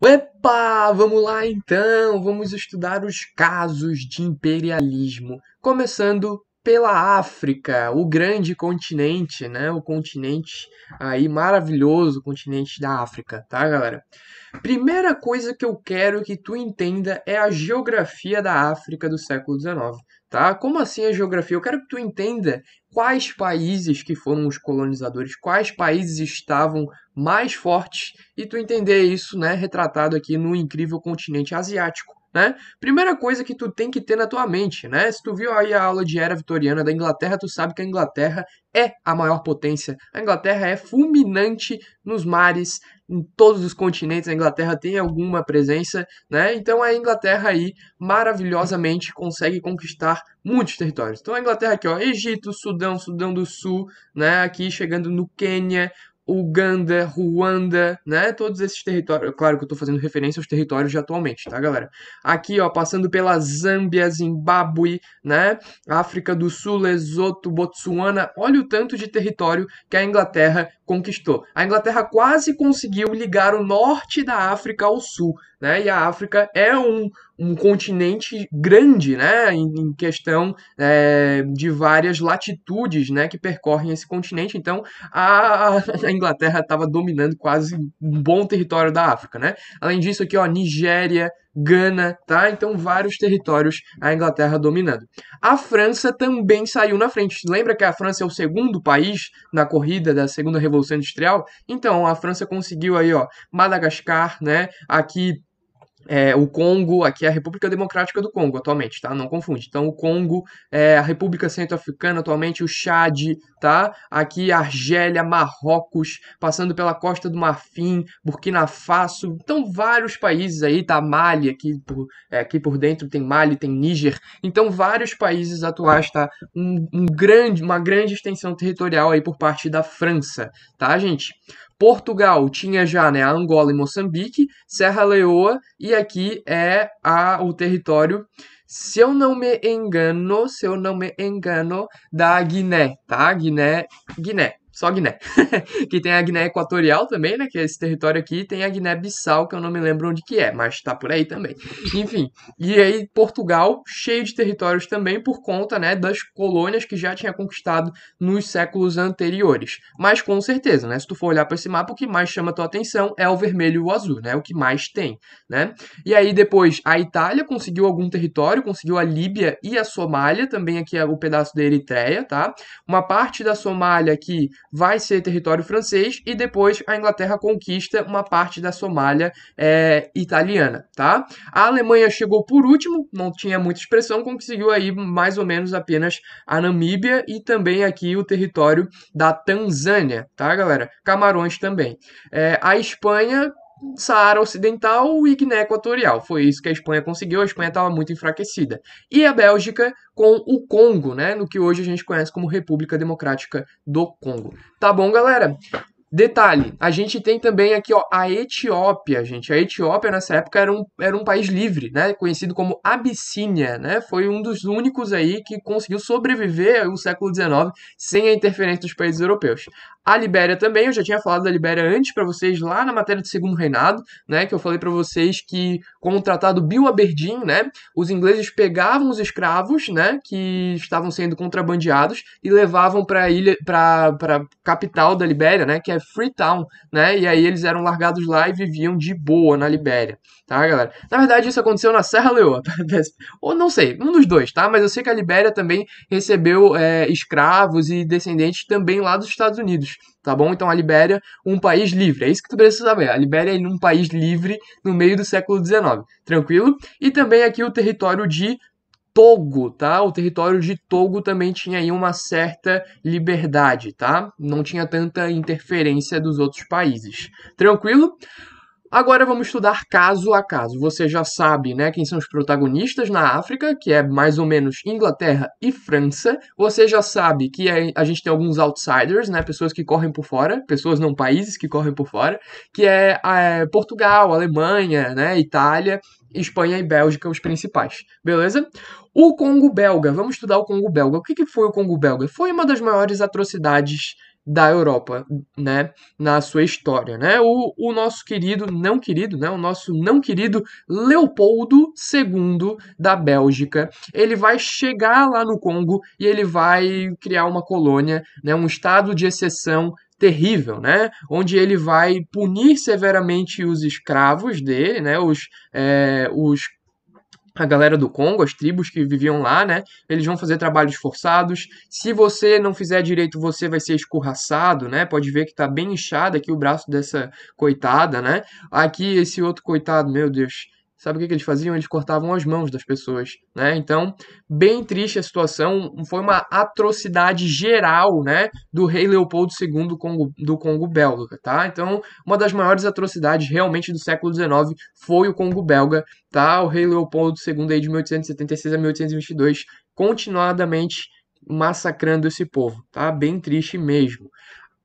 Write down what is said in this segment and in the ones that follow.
Epa, vamos lá então, vamos estudar os casos de imperialismo, começando pela África, o grande continente, né? O continente aí maravilhoso, o continente da África, tá, galera? Primeira coisa que eu quero que tu entenda é a geografia da África do século XIX, tá? Como assim a geografia? Eu quero que tu entenda quais países que foram os colonizadores, quais países estavam mais fortes e tu entender isso, né, retratado aqui no incrível continente asiático. Né? Primeira coisa que tu tem que ter na tua mente, né? Se tu viu aí a aula de era vitoriana da Inglaterra, tu sabe que a Inglaterra é a maior potência. A Inglaterra é fulminante nos mares, em todos os continentes. A Inglaterra tem alguma presença, né? Então a Inglaterra aí maravilhosamente consegue conquistar muitos territórios. Então a Inglaterra aqui, ó, Egito, Sudão, Sudão do Sul, né? Aqui chegando no Quênia, Uganda, Ruanda, né? Todos esses territórios. Claro que eu tô fazendo referência aos territórios de atualmente, tá, galera? Aqui, ó, passando pela Zâmbia, Zimbábue, né? África do Sul, Lesoto, Botsuana. Olha o tanto de território que a Inglaterra conquistou. A Inglaterra quase conseguiu ligar o norte da África ao sul, né? E a África é um continente grande, né? Em questão de várias latitudes, né? Que percorrem esse continente. Então, a Inglaterra estava dominando quase um bom território da África, né? Além disso, aqui, ó, Nigéria, Gana, tá? Então, vários territórios a Inglaterra dominando. A França também saiu na frente. Lembra que a França é o segundo país na corrida da segunda Revolução Industrial? Então, a França conseguiu aí, ó, Madagascar, né? Aqui o Congo, aqui é a República Democrática do Congo atualmente, tá? Não confunde. Então, o Congo, a República Centro-Africana atualmente, o Chad, tá? Aqui, Argélia, Marrocos, passando pela Costa do Marfim, Burkina Faso. Então, vários países aí, tá? Mali, aqui por dentro tem Mali, tem Níger. Então, vários países atuais, tá? Uma grande extensão territorial aí por parte da França, tá, gente? Portugal tinha já, né, a Angola e Moçambique, Serra Leoa, e aqui é o território, se eu não me engano, da Guiné, tá? Guiné, só Guiné. Que tem a Guiné Equatorial também, né, que é esse território aqui, tem a Guiné-Bissau, que eu não me lembro onde que é, mas tá por aí também. Enfim, e aí Portugal, cheio de territórios também por conta, né, das colônias que já tinha conquistado nos séculos anteriores. Mas com certeza, né, se tu for olhar para esse mapa, o que mais chama a tua atenção é o vermelho e o azul, né, o que mais tem, né? E aí depois a Itália conseguiu algum território, conseguiu a Líbia e a Somália, também aqui é o pedaço da Eritreia, tá? Uma parte da Somália aqui vai ser território francês e depois a Inglaterra conquista uma parte da Somália italiana, tá? A Alemanha chegou por último, não tinha muita expressão, conseguiu aí mais ou menos apenas a Namíbia e também aqui o território da Tanzânia, tá, galera? Camarões também. A Espanha, Saara Ocidental e Guiné Equatorial. Foi isso que a Espanha conseguiu, a Espanha estava muito enfraquecida. E a Bélgica com o Congo, né, no que hoje a gente conhece como República Democrática do Congo. Tá bom, galera? Detalhe, a gente tem também aqui, ó, a Etiópia, gente. A Etiópia, nessa época, era um país livre, né? Conhecido como Abissínia, né? Foi um dos únicos aí que conseguiu sobreviver ao século XIX sem a interferência dos países europeus. A Libéria também, eu já tinha falado da Libéria antes para vocês lá na matéria do Segundo Reinado, né? Que eu falei para vocês que com o Tratado Bill Aberdeen, né? Os ingleses pegavam os escravos, né? Que estavam sendo contrabandeados e levavam para capital da Libéria, né? Que é Freetown, né? E aí eles eram largados lá e viviam de boa na Libéria, tá, galera? Na verdade, isso aconteceu na Serra Leoa, ou não sei, um dos dois, tá? Mas eu sei que a Libéria também recebeu escravos e descendentes também lá dos Estados Unidos, tá bom? Então a Libéria, um país livre, é isso que tu precisa saber. A Libéria é um país livre no meio do século XIX, tranquilo? E também aqui o território de Togo, tá? O território de Togo também tinha aí uma certa liberdade, tá? Não tinha tanta interferência dos outros países. Tranquilo? Agora vamos estudar caso a caso. Você já sabe, né, quem são os protagonistas na África, que é mais ou menos Inglaterra e França. Você já sabe que a gente tem alguns outsiders, né, pessoas que correm por fora, pessoas não países que correm por fora, que é Portugal, Alemanha, né, Itália, Espanha e Bélgica, os principais. Beleza? O Congo belga. Vamos estudar o Congo belga. O que foi o Congo belga? Foi uma das maiores atrocidades da Europa, né, na sua história, né? O nosso querido, não querido, né, o nosso não querido Leopoldo II da Bélgica, ele vai chegar lá no Congo e ele vai criar uma colônia, né, um estado de exceção terrível, né? Onde ele vai punir severamente os escravos dele, né? Os a galera do Congo, as tribos que viviam lá, né? Eles vão fazer trabalhos forçados. Se você não fizer direito, você vai ser escorraçado, né? Pode ver que tá bem inchado aqui o braço dessa coitada, né? Aqui esse outro coitado, meu Deus. Sabe o que que eles faziam? Eles cortavam as mãos das pessoas, né? Então, bem triste a situação. Foi uma atrocidade geral, né? Do rei Leopoldo II do Congo belga, tá? Então, uma das maiores atrocidades realmente do século XIX foi o Congo belga, tá? O rei Leopoldo II aí de 1876 a 1822 continuadamente massacrando esse povo, tá? Bem triste mesmo.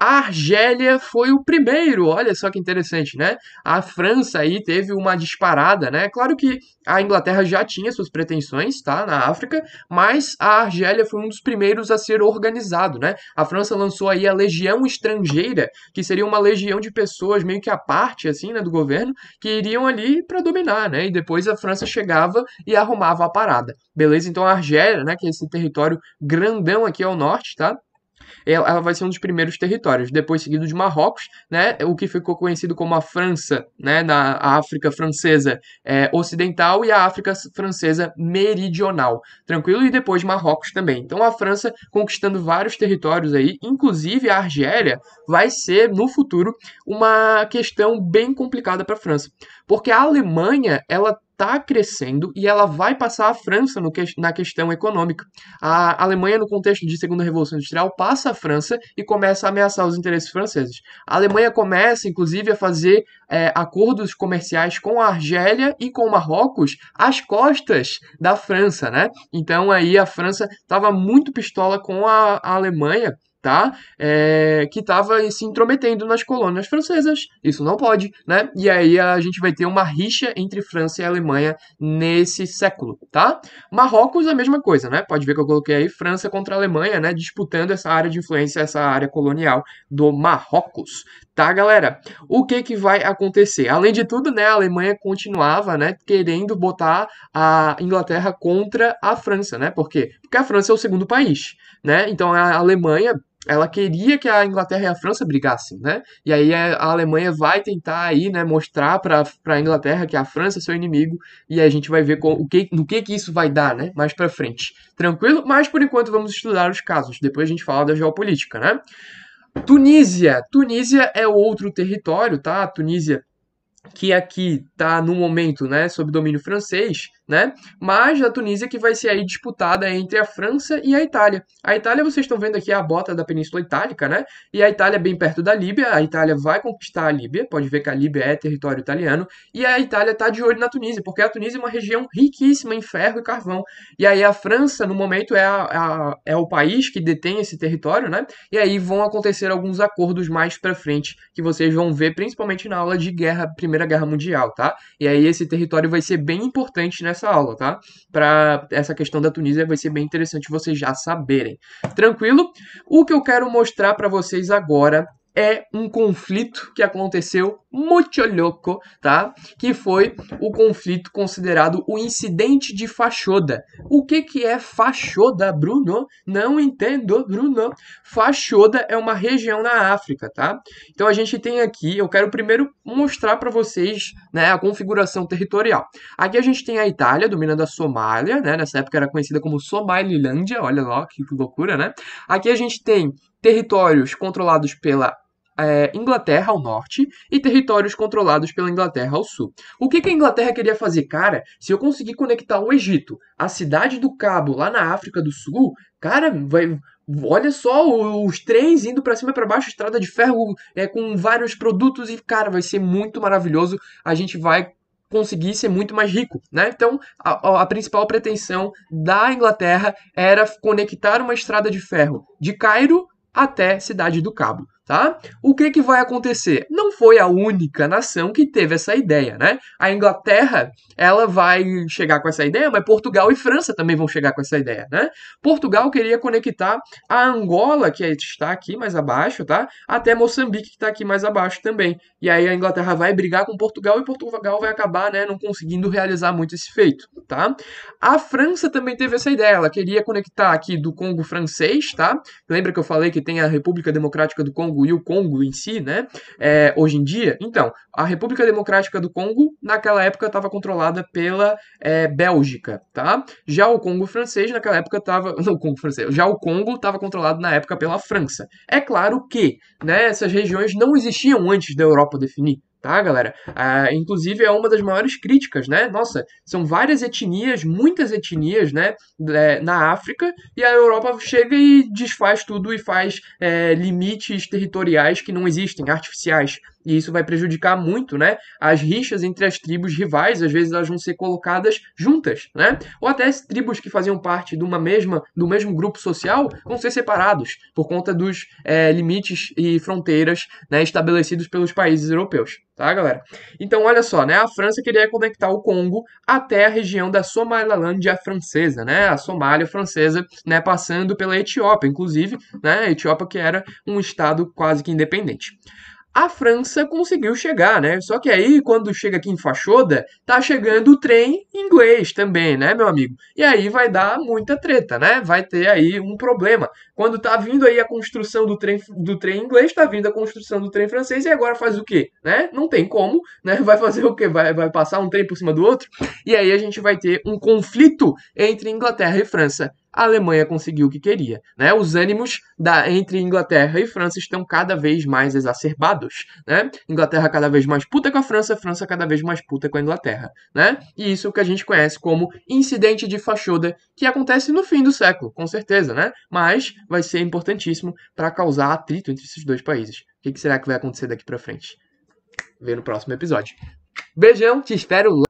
A Argélia foi o primeiro, olha só que interessante, né? A França aí teve uma disparada, né? Claro que a Inglaterra já tinha suas pretensões, tá? Na África, mas a Argélia foi um dos primeiros a ser organizado, né? A França lançou aí a Legião Estrangeira, que seria uma legião de pessoas meio que à parte, assim, né, do governo, que iriam ali para dominar, né? E depois a França chegava e arrumava a parada. Beleza? Então a Argélia, né, que é esse território grandão aqui ao norte, tá? Ela vai ser um dos primeiros territórios, depois seguido de Marrocos, né, o que ficou conhecido como a França, né, na África francesa ocidental e a África francesa meridional, tranquilo? E depois Marrocos também. Então a França conquistando vários territórios aí, inclusive a Argélia vai ser no futuro uma questão bem complicada para a França, porque a Alemanha ela está crescendo e ela vai passar a França na questão econômica. A Alemanha, no contexto de Segunda Revolução Industrial, passa a França e começa a ameaçar os interesses franceses. A Alemanha começa, inclusive, a fazer acordos comerciais com a Argélia e com o Marrocos às costas da França, né? Então aí a França estava muito pistola com a Alemanha, tá? Que estava se intrometendo nas colônias francesas. Isso não pode, né? E aí a gente vai ter uma rixa entre França e Alemanha nesse século, tá? Marrocos, a mesma coisa, né? Pode ver que eu coloquei aí França contra a Alemanha, né? Disputando essa área de influência, essa área colonial do Marrocos, tá, galera? O que que vai acontecer? Além de tudo, né? A Alemanha continuava, né? Querendo botar a Inglaterra contra a França, né? Por quê? Porque a França é o segundo país, né? Então a Alemanha ela queria que a Inglaterra e a França brigassem, né? E aí a Alemanha vai tentar aí, né, mostrar para a Inglaterra que a França é seu inimigo e a gente vai ver no que isso vai dar, né, mais para frente. Tranquilo? Mas por enquanto vamos estudar os casos. Depois a gente fala da geopolítica, né? Tunísia. Tunísia é outro território, tá? A Tunísia que aqui está no momento, né, sob domínio francês, né, mas a Tunísia que vai ser aí disputada entre a França e a Itália. A Itália, vocês estão vendo aqui a bota da Península Itálica, né, e a Itália é bem perto da Líbia, a Itália vai conquistar a Líbia, pode ver que a Líbia é território italiano, e a Itália está de olho na Tunísia, porque a Tunísia é uma região riquíssima em ferro e carvão, e aí a França, no momento, é o país que detém esse território, né, e aí vão acontecer alguns acordos mais para frente, que vocês vão ver, principalmente na aula de Primeira Guerra Mundial, tá? E aí esse território vai ser bem importante nessa aula, tá? Para essa questão da Tunísia vai ser bem interessante vocês já saberem. Tranquilo? O que eu quero mostrar para vocês agora é um conflito que aconteceu muito louco, tá? Que foi o conflito considerado o incidente de Fashoda. O que é Fashoda, Bruno? Não entendo, Bruno. Fashoda é uma região na África, tá? Então a gente tem aqui, eu quero primeiro mostrar para vocês, né, a configuração territorial. Aqui a gente tem a Itália dominando a Somália, né? Nessa época era conhecida como Somalilândia, olha lá que loucura, né? Aqui a gente tem territórios controlados pela Inglaterra ao norte e territórios controlados pela Inglaterra ao sul. O que a Inglaterra queria fazer? Cara, se eu conseguir conectar o Egito à cidade do Cabo, lá na África do Sul, cara, olha só os trens indo para cima e para baixo, estrada de ferro com vários produtos e, cara, vai ser muito maravilhoso. A gente vai conseguir ser muito mais rico, né? Então, a principal pretensão da Inglaterra era conectar uma estrada de ferro de Cairo até Cidade do Cabo. tá? O que que vai acontecer? Não foi a única nação que teve essa ideia, né? A Inglaterra, ela vai chegar com essa ideia, mas Portugal e França também vão chegar com essa ideia, né? Portugal queria conectar a Angola, que está aqui mais abaixo, tá? Até Moçambique, que está aqui mais abaixo também. E aí a Inglaterra vai brigar com Portugal e Portugal vai acabar, né, não conseguindo realizar muito esse feito, tá? A França também teve essa ideia, ela queria conectar aqui do Congo francês, tá? Lembra que eu falei que tem a República Democrática do Congo e o Congo em si, né? Hoje em dia? Então, a República Democrática do Congo, naquela época, estava controlada pela Bélgica, tá? Já o Congo francês, naquela época, estava... Não, o Congo francês. Já o Congo estava controlado na época pela França. É claro que, né, essas regiões não existiam antes da Europa definir. Tá, galera? Inclusive é uma das maiores críticas, né? Nossa, são várias etnias, muitas etnias, né? Na África, e a Europa chega e desfaz tudo e faz limites territoriais que não existem, artificiais. E isso vai prejudicar muito, né? As rixas entre as tribos rivais, às vezes elas vão ser colocadas juntas, né? Ou até as tribos que faziam parte do mesmo grupo social vão ser separados por conta dos limites e fronteiras, né, estabelecidos pelos países europeus. Tá, galera? Então, olha só, né? A França queria conectar o Congo até a região da Somalilândia francesa, né? A Somália francesa, né? Passando pela Etiópia, inclusive, né? A Etiópia que era um estado quase que independente. A França conseguiu chegar, né? Só que aí, quando chega aqui em Fashoda, tá chegando o trem inglês também, né, meu amigo? E aí vai dar muita treta, né? Vai ter aí um problema. Quando tá vindo aí a construção do trem inglês, tá vindo a construção do trem francês e agora faz o quê? Né? Não tem como, né? Vai fazer o quê? Vai passar um trem por cima do outro? E aí a gente vai ter um conflito entre Inglaterra e França. A Alemanha conseguiu o que queria, né? Os ânimos entre Inglaterra e França estão cada vez mais exacerbados, né? Inglaterra cada vez mais puta com a França, França cada vez mais puta com a Inglaterra, né? E isso é o que a gente conhece como incidente de Fashoda, que acontece no fim do século, com certeza, né? Mas vai ser importantíssimo para causar atrito entre esses dois países. O que será que vai acontecer daqui para frente? Vê no próximo episódio. Beijão, te espero lá.